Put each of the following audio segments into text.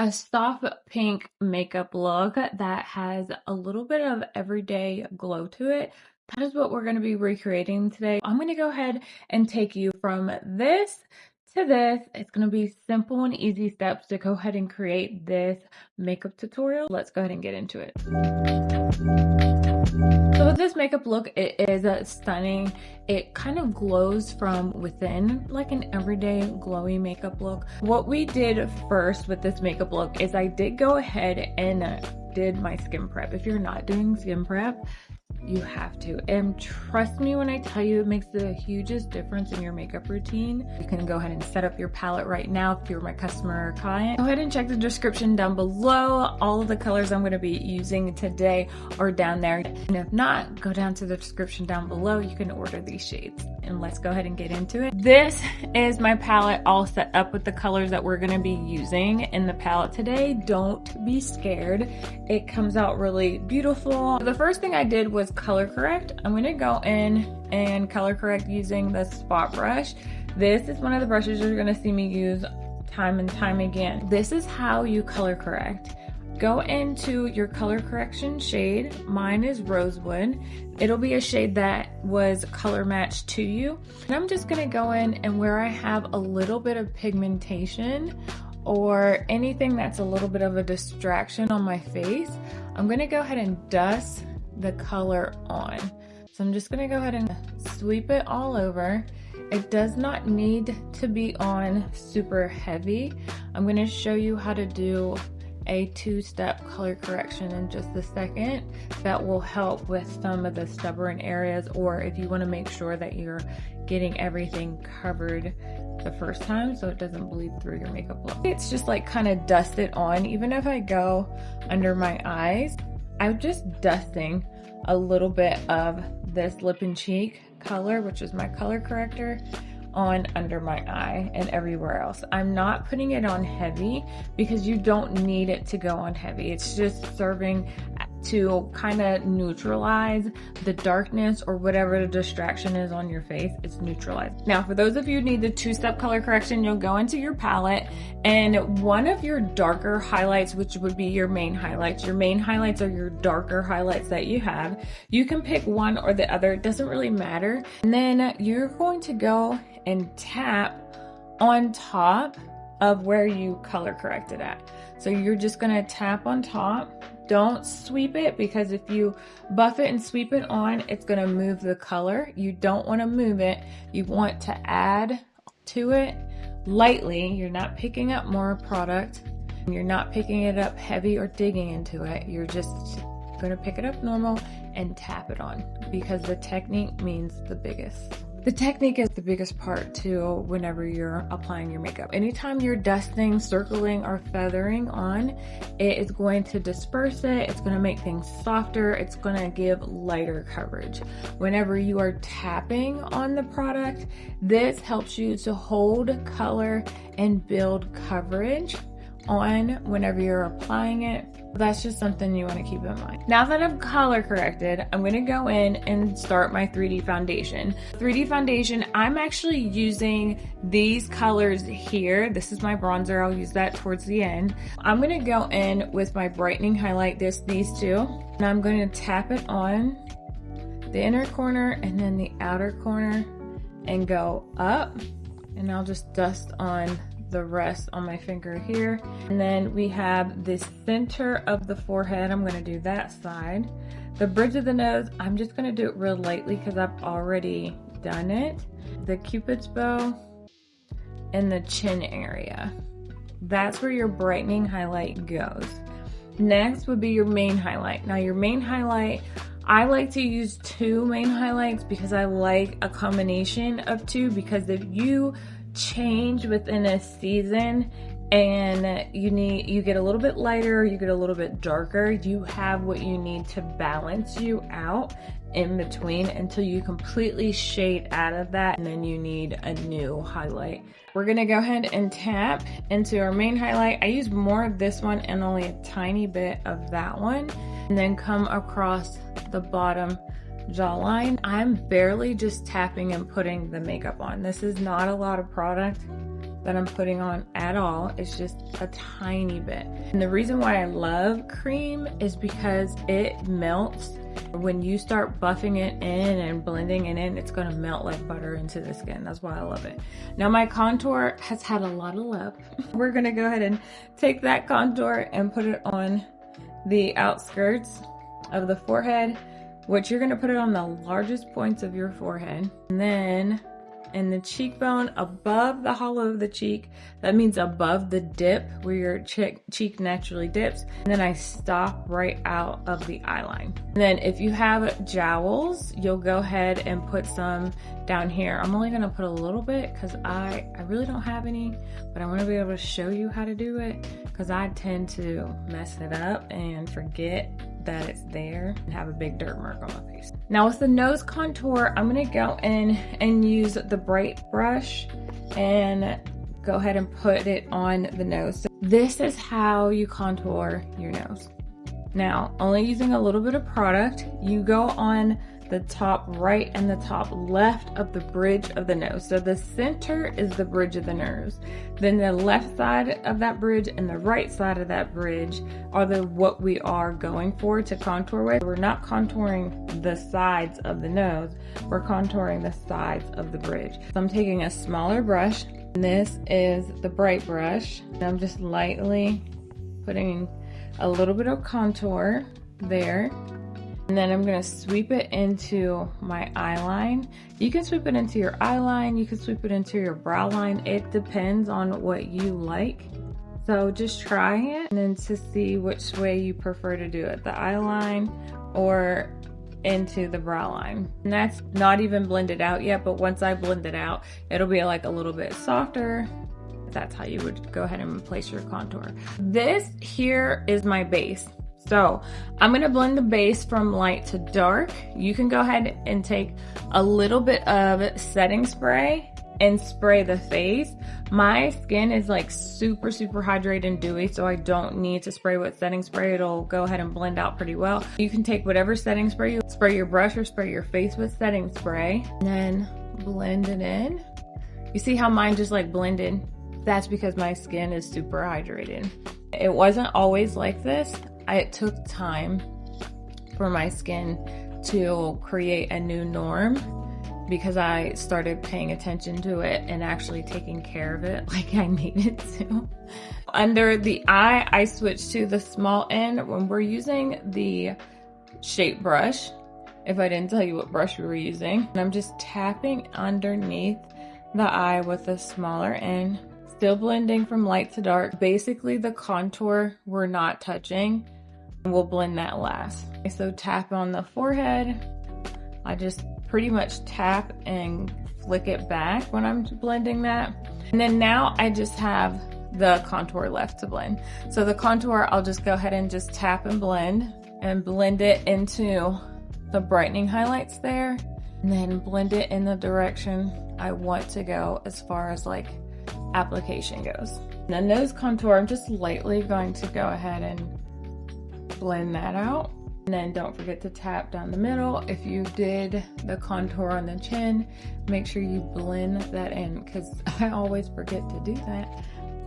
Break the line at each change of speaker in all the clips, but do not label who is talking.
a soft pink makeup look that has a little bit of everyday glow to it. That is what we're going to be recreating today. I'm going to go ahead and take you from this to this. It's going to be simple and easy steps to go ahead and create this makeup tutorial. Let's go ahead and get into it. So with this makeup look, it is stunning. It kind of glows from within, like an everyday glowy makeup look. What we did first with this makeup look is I did go ahead and did my skin prep. If you're not doing skin prep, you have to. And trust me when I tell you, it makes the hugest difference in your makeup routine. You can go ahead and set up your palette right now if you're my customer or client. Go ahead and check the description down below. All of the colors I'm going to be using today are down there. And if not, go down to the description down below. You can order these shades. And let's go ahead and get into it. This is my palette all set up with the colors that we're going to be using in the palette today. Don't be scared. It comes out really beautiful. The first thing I did was color correct. I'm going to go in and color correct using the spot brush. This is one of the brushes you're going to see me use time and time again. This is how you color correct. Go into your color correction shade. Mine is Rosewood. It'll be a shade that was color matched to you. And I'm just gonna go in and where I have a little bit of pigmentation or anything that's a little bit of a distraction on my face, I'm gonna go ahead and dust the color on. So I'm just gonna go ahead and sweep it all over. It does not need to be on super heavy. I'm gonna show you how to do a two-step color correction in just a second that will help with some of the stubborn areas, or if you want to make sure that you're getting everything covered the first time so it doesn't bleed through your makeup look. It's just like kind of dust it on. Even if I go under my eyes, I'm just dusting a little bit of this lip and cheek color, which is my color corrector, on under my eye and everywhere else. I'm not putting it on heavy because you don't need it to go on heavy. It's just serving to kind of neutralize the darkness or whatever the distraction is on your face. It's neutralized. Now, for those of you who need the two-step color correction, you'll go into your palette and one of your darker highlights, which would be your main highlights. Your main highlights are your darker highlights that you have. You can pick one or the other. It doesn't really matter. And then you're going to go and tap on top of where you color corrected at. So you're just gonna tap on top. Don't sweep it, because if you buff it and sweep it on, it's gonna move the color. You don't wanna move it. You want to add to it lightly. You're not picking up more product. You're not picking it up heavy or digging into it. You're just gonna pick it up normal and tap it on, because the technique means the biggest. The technique is the biggest part too whenever you're applying your makeup. Anytime you're dusting, circling, or feathering on, it is going to disperse it. It's going to make things softer. It's going to give lighter coverage. Whenever you are tapping on the product, this helps you to hold color and build coverage on whenever you're applying it. That's just something you want to keep in mind. Now that I've color corrected, I'm going to go in and start my 3D foundation. 3D foundation, I'm actually using these colors here. This is my bronzer. I'll use that towards the end. I'm going to go in with my brightening highlight, these two, and I'm going to tap it on the inner corner and then the outer corner and go up, and I'll just dust on the rest on my finger here. And then we have the center of the forehead. I'm going to do that side. The bridge of the nose, I'm just going to do it real lightly because I've already done it. The Cupid's bow and the chin area. That's where your brightening highlight goes. Next would be your main highlight. Now your main highlight, I like to use two main highlights because I like a combination of two, because if you change within a season and you get a little bit lighter, you get a little bit darker, you have what you need to balance you out in between until you completely shade out of that, and then you need a new highlight. We're gonna go ahead and tap into our main highlight. I use more of this one and only a tiny bit of that one, and then come across the bottom jawline. I'm barely just tapping and putting the makeup on. This is not a lot of product that I'm putting on at all. It's just a tiny bit. And the reason why I love cream is because it melts. When you start buffing it in and blending it in, it's gonna melt like butter into the skin. That's why I love it. Now my contour has had a lot of love. We're gonna go ahead and take that contour and put it on the outskirts of the forehead, which you're gonna put it on the largest points of your forehead. And then in the cheekbone, above the hollow of the cheek, that means above the dip where your cheek naturally dips. And then I stop right out of the eyeline. And then if you have jowls, you'll go ahead and put some down here. I'm only gonna put a little bit because I really don't have any, but I wanna be able to show you how to do it because I tend to mess it up and forget that it's there and have a big dirt mark on my face. Now with the nose contour, I'm gonna go in and use the bright brush and go ahead and put it on the nose. So this is how you contour your nose. Now, only using a little bit of product, you go on the top right and the top left of the bridge of the nose. So the center is the bridge of the nose. Then the left side of that bridge and the right side of that bridge are what we are going for to contour with. We're not contouring the sides of the nose, we're contouring the sides of the bridge. So I'm taking a smaller brush, and this is the bright brush, and I'm just lightly putting a little bit of contour there. And then I'm gonna sweep it into my eyeline. You can sweep it into your eyeline, you can sweep it into your brow line. It depends on what you like. So just try it and then to see which way you prefer to do it, the eyeline or into the brow line. And that's not even blended out yet, but once I blend it out, it'll be like a little bit softer. That's how you would go ahead and place your contour. This here is my base. So I'm gonna blend the base from light to dark. You can go ahead and take a little bit of setting spray and spray the face. My skin is like super hydrated and dewy, so I don't need to spray with setting spray. It'll go ahead and blend out pretty well. You can take whatever setting spray, you spray your brush or spray your face with setting spray, and then blend it in. You see how mine just like blended? That's because my skin is super hydrated. It wasn't always like this. It took time for my skin to create a new norm because I started paying attention to it and actually taking care of it like I needed to. Under the eye, I switched to the small end when we're using the shape brush. If I didn't tell you what brush we were using, and I'm just tapping underneath the eye with the smaller end, still blending from light to dark. Basically the contour we're not touching. We'll blend that last. Okay, so tap on the forehead. I just pretty much tap and flick it back when I'm blending that. And then now I just have the contour left to blend. So the contour, I'll just go ahead and just tap and blend it into the brightening highlights there. And then blend it in the direction I want to go as far as like application goes. The nose contour, I'm just lightly going to go ahead and blend that out. And then don't forget to tap down the middle. If you did the contour on the chin, make sure you blend that in because I always forget to do that.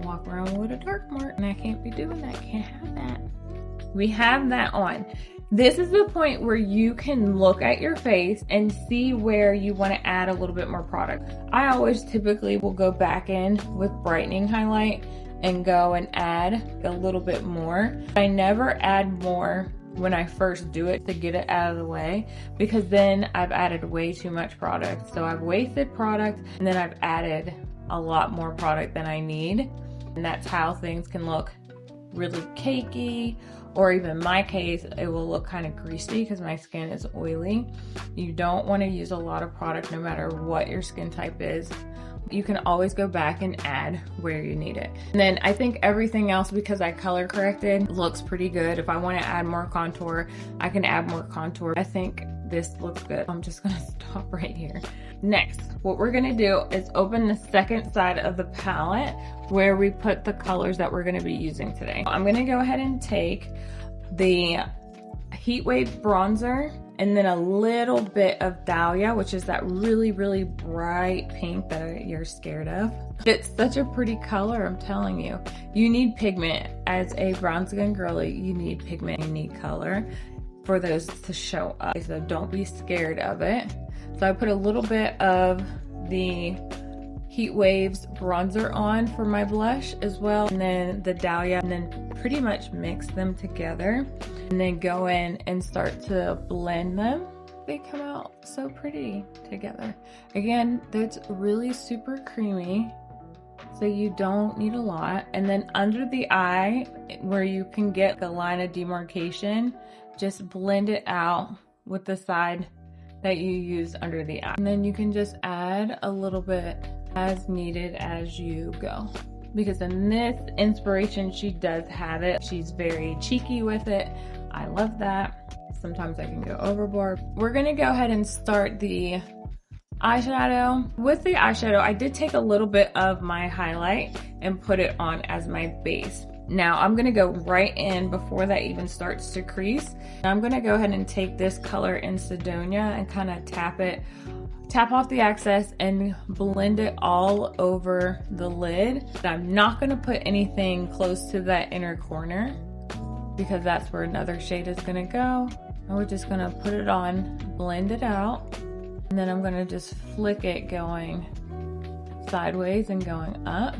Walk around with a dark mark and I can't be doing that, can't have that. We have that on. This is the point where you can look at your face and see where you want to add a little bit more product. I always typically will go back in with brightening highlight and go and add a little bit more. I never add more when I first do it to get it out of the way because then I've added way too much product. So I've wasted product and then I've added a lot more product than I need. And that's how things can look really cakey, or even in my case, it will look kind of greasy because my skin is oily. You don't want to use a lot of product no matter what your skin type is. You can always go back and add where you need it. And then I think everything else, because I color corrected, looks pretty good. If I want to add more contour, I can add more contour. I think this looks good. I'm just gonna stop right here. Next, what we're gonna do is open the second side of the palette where we put the colors that we're gonna be using today. I'm gonna go ahead and take the Heat Wave bronzer and then a little bit of Dahlia, which is that really, really bright pink that you're scared of. It's such a pretty color, I'm telling you. You need pigment. As a brown skin girly, you need pigment, you need color for those to show up. So don't be scared of it. So I put a little bit of the Heat Waves bronzer on for my blush as well, and then the Dahlia, and then pretty much mix them together and then go in and start to blend them. They come out so pretty together. Again, that's really super creamy, so you don't need a lot. And then under the eye, where you can get a line of demarcation, just blend it out with the side that you use under the eye. And then you can just add a little bit as needed as you go. Because in this inspiration, she does have it. She's very cheeky with it. I love that. Sometimes I can go overboard. We're gonna go ahead and start the eyeshadow. With the eyeshadow, I did take a little bit of my highlight and put it on as my base. Now I'm gonna go right in before that even starts to crease. I'm gonna go ahead and take this color in Sidonia and kind of tap off the excess and blend it all over the lid. I'm not gonna put anything close to that inner corner because that's where another shade is gonna go. And we're just gonna put it on, blend it out, and then I'm gonna just flick it going sideways and going up.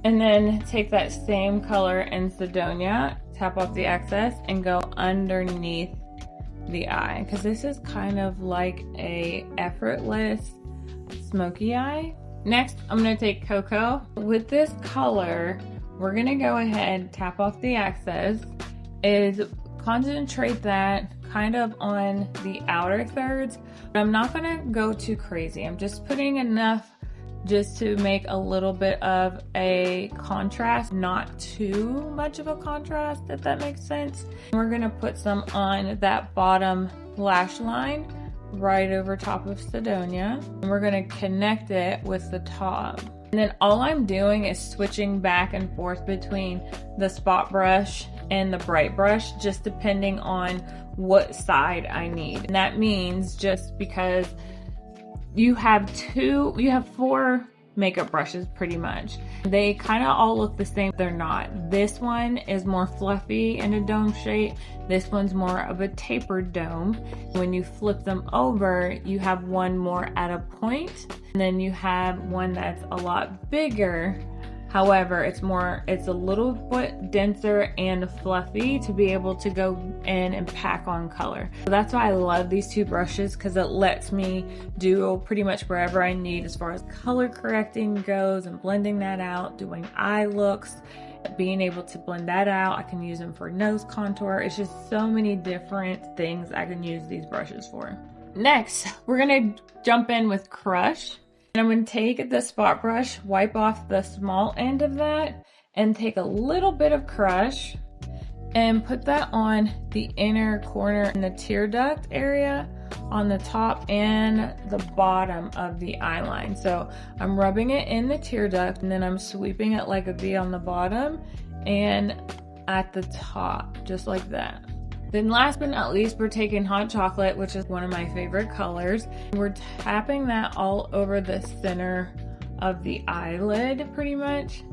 And then take that same color in Sidonia, tap off the excess, and go underneath the eye, because this is kind of like a effortless smoky eye. Next, I'm going to take Cocoa. With this color, we're going to go ahead, tap off the excess, is concentrate that kind of on the outer thirds. But I'm not going to go too crazy. I'm just putting enough just to make a little bit of a contrast, not too much of a contrast, if that makes sense. We're gonna put some on that bottom lash line right over top of Sidonia, and we're gonna connect it with the top. And then all I'm doing is switching back and forth between the spot brush and the bright brush, just depending on what side I need. And that means just because you have four makeup brushes pretty much. They kind of all look the same. They're not. This one is more fluffy in a dome shape. This one's more of a tapered dome. When you flip them over, you have one more at a point, and then you have one that's a lot bigger. However, it's a little bit denser and fluffy to be able to go in and pack on color. So that's why I love these two brushes, because it lets me do pretty much wherever I need as far as color correcting goes and blending that out, doing eye looks, being able to blend that out. I can use them for nose contour. It's just so many different things I can use these brushes for. Next, we're gonna jump in with Crush. And I'm going to take the spot brush, wipe off the small end of that, and take a little bit of Crush and put that on the inner corner in the tear duct area on the top and the bottom of the eye line. So I'm rubbing it in the tear duct, and then I'm sweeping it like a V on the bottom and at the top, just like that. Then last but not least, we're taking Hot Chocolate, which is one of my favorite colors. We're tapping that all over the center of the eyelid pretty much,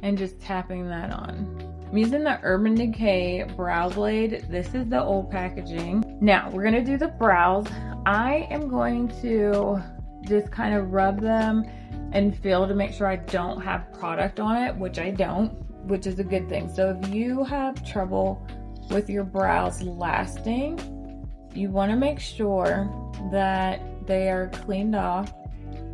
and just tapping that on. I'm using the Urban Decay Brow Blade. This is the old packaging. Now we're gonna do the brows. I am going to just kind of rub them and feel to make sure I don't have product on it, which I don't, which is a good thing. So if you have trouble with your brows lasting, you want to make sure that they are cleaned off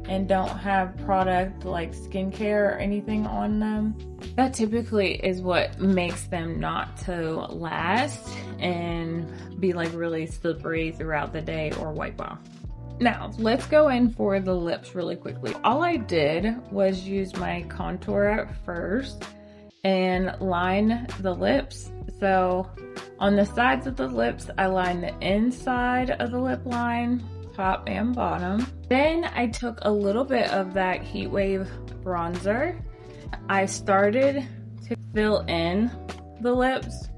and don't have product like skincare or anything on them. That typically is what makes them not to last and be like really slippery throughout the day or wipe off. Now let's go in for the lips really quickly. All I did was use my contour at first and line the lips. So on the sides of the lips, I line the inside of the lip line, top and bottom. Then I took a little bit of that Heat Wave bronzer. I started to fill in the lips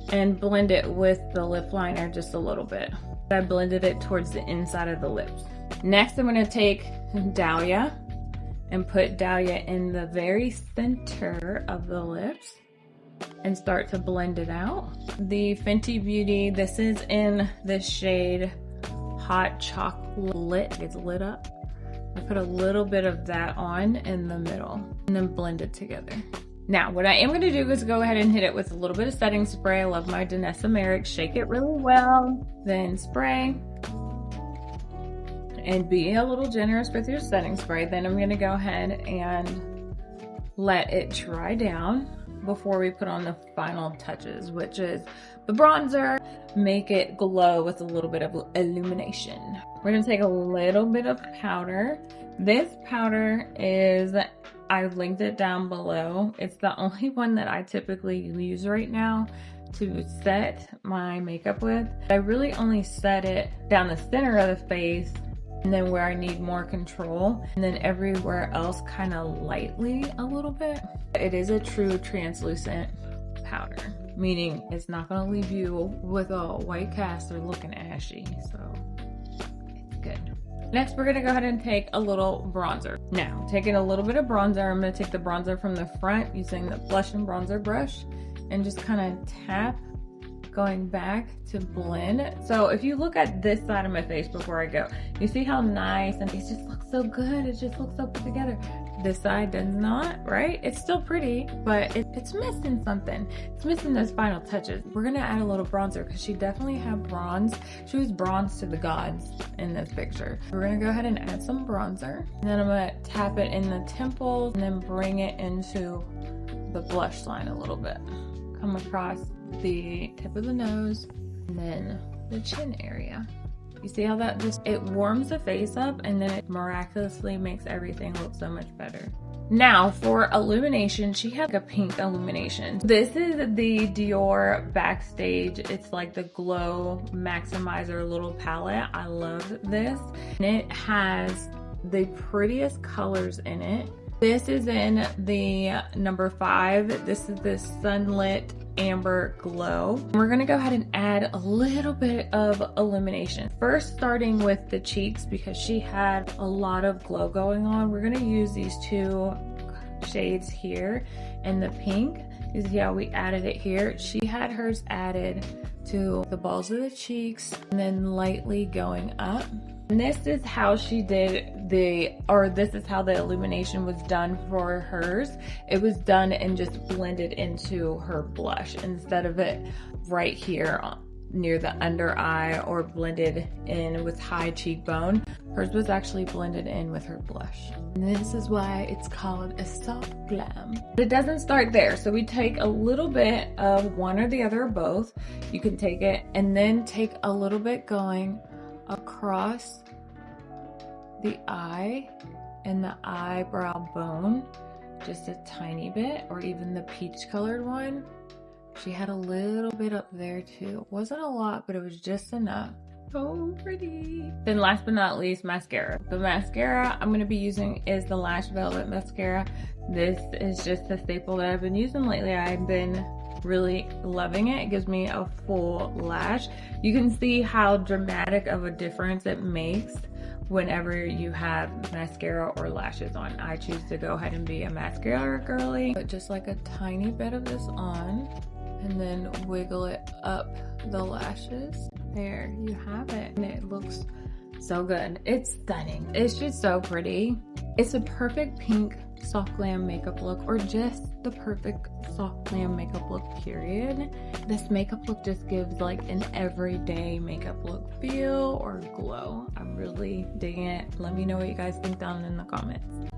and blend it with the lip liner just a little bit. I blended it towards the inside of the lips. Next, I'm gonna take Dahlia and put Dahlia in the very center of the lips and start to blend it out. The Fenty Beauty, this is in the shade Hot Chocolate. It's lit up. I put a little bit of that on in the middle and then blend it together. Now, what I am gonna do is go ahead and hit it with a little bit of setting spray. I love my Danessa Merrick. Shake it really well, then spray. And be a little generous with your setting spray. Then I'm gonna go ahead and let it dry down before we put on the final touches, which is the bronzer. Make it glow with a little bit of illumination. We're gonna take a little bit of powder. This powder is, I linked it down below. It's the only one that I typically use right now to set my makeup with. I really only set it down the center of the face and then where I need more control, and then everywhere else kind of lightly a little bit. It is a true translucent powder, meaning it's not gonna leave you with a white cast or looking ashy, so it's good. Next, we're gonna go ahead and take a little bronzer. Now, taking a little bit of bronzer, I'm gonna take the bronzer from the front using the blush and bronzer brush and just kind of tap going back to blend. So if you look at this side of my face before I go, you see how nice and it just looks so good. It just looks so put together. This side does not, right? It's still pretty, but it's missing something. It's missing those final touches. We're gonna add a little bronzer because she definitely had bronze. She was bronze to the gods in this picture. We're gonna go ahead and add some bronzer. And then I'm gonna tap it in the temples and then bring it into the blush line a little bit. Come across the tip of the nose and then the chin area. You see how that just, it warms the face up and then it miraculously makes everything look so much better. Now for illumination, she had a pink illumination. This is the Dior Backstage. It's like the Glow Maximizer little palette. I love this. And it has the prettiest colors in it. This is in the number 5. This is the Sunlit Amber Glow. We're gonna go ahead and add a little bit of illumination. First, starting with the cheeks because she had a lot of glow going on. We're gonna use these 2 shades here and the pink. You see how we added it here? She had hers added to the balls of the cheeks and then lightly going up. And this is how she did this is how the illumination was done for hers. It was done and just blended into her blush instead of it right here near the under eye or blended in with high cheekbone. Hers was actually blended in with her blush. And this is why it's called a soft glam. But it doesn't start there. So we take a little bit of one or the other or both. You can take it and then take a little bit going across the eye and the eyebrow bone, just a tiny bit, or even the peach colored one. She had a little bit up there too. It wasn't a lot, but it was just enough. So pretty. Then last but not least, mascara. The mascara I'm going to be using is the Lash Velvet mascara. This is just a staple that I've been using lately. I've been really loving it. It gives me a full lash. You can see how dramatic of a difference it makes whenever you have mascara or lashes on. I choose to go ahead and be a mascara girly. Put just like a tiny bit of this on and then wiggle it up the lashes. There you have it. And it looks so good. It's stunning. It's just so pretty. It's a perfect pink soft glam makeup look, or just the perfect soft glam makeup look, period. This makeup look just gives like an everyday makeup look feel or glow. I'm really digging it. Let me know what you guys think down in the comments.